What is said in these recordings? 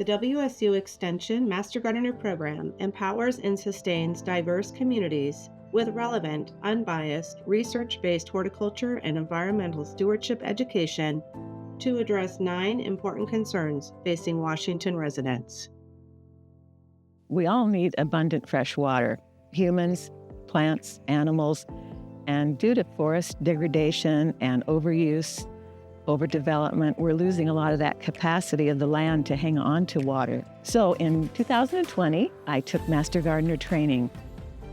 The WSU Extension Master Gardener program empowers and sustains diverse communities with relevant, unbiased, research-based horticulture and environmental stewardship education to address 9 important concerns facing Washington residents. We all need abundant fresh water, humans, plants, animals, and due to forest degradation and overuse, overdevelopment, we're losing a lot of that capacity of the land to hang on to water. So in 2020, I took Master Gardener training,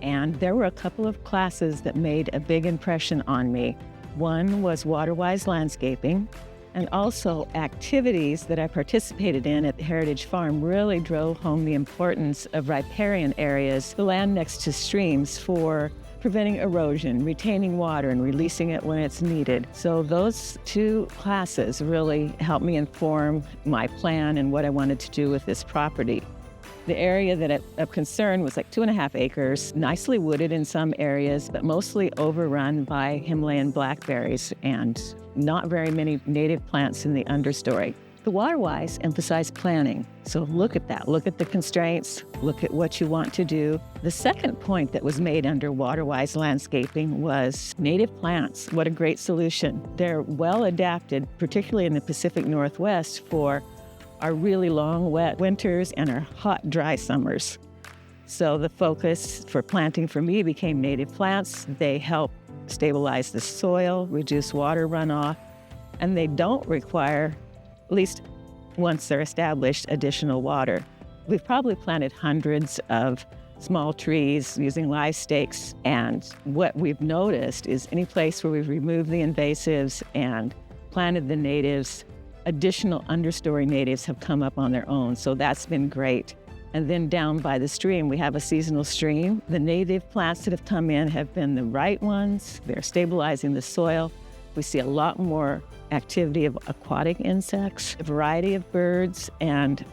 and there were a couple of classes that made a big impression on me. One was water-wise landscaping, and also activities that I participated in at the Heritage Farm really drove home the importance of riparian areas, the land next to streams, for preventing erosion, retaining water, and releasing it when it's needed. So those 2 classes really helped me inform my plan and what I wanted to do with this property. The area that of concern was like 2.5 acres, nicely wooded in some areas, but mostly overrun by Himalayan blackberries and not very many native plants in the understory. The water-wise emphasized planning. So look at that. Look at the constraints. Look at what you want to do. The second point that was made under water-wise landscaping was native plants. What a great solution. They're well adapted, particularly in the Pacific Northwest, for our really long, wet winters and our hot, dry summers. So the focus for planting for me became native plants. They help stabilize the soil, reduce water runoff, and they don't require, at least once they're established, additional water. We've probably planted hundreds of small trees using live stakes, and what we've noticed is any place where we've removed the invasives and planted the natives, additional understory natives have come up on their own, so that's been great. And then down by the stream, we have a seasonal stream. The native plants that have come in have been the right ones. They're stabilizing the soil. We see a lot more activity of aquatic insects, a variety of birds, and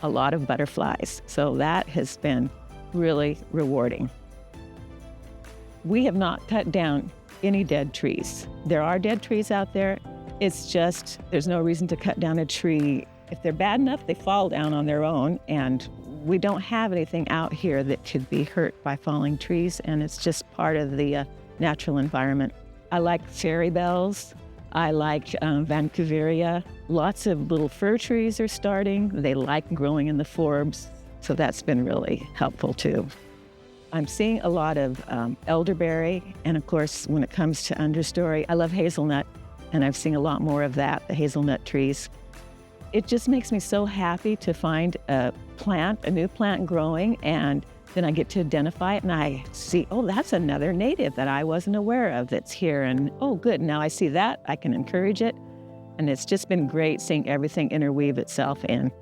a lot of butterflies. So that has been really rewarding. We have not cut down any dead trees. There are dead trees out there. It's just, there's no reason to cut down a tree. If they're bad enough, they fall down on their own, and we don't have anything out here that could be hurt by falling trees, and it's just part of the natural environment. I like fairy bells. I like Vancouveria. Lots of little fir trees are starting. They like growing in the forbs, so that's been really helpful too. I'm seeing a lot of elderberry, and of course, when it comes to understory, I love hazelnut, and I've seen a lot more of that, the hazelnut trees. It just makes me so happy to find a new plant growing, and then I get to identify it and I see, oh, that's another native that I wasn't aware of that's here. And oh, good, now I see that, I can encourage it. And it's just been great seeing everything interweave itself in.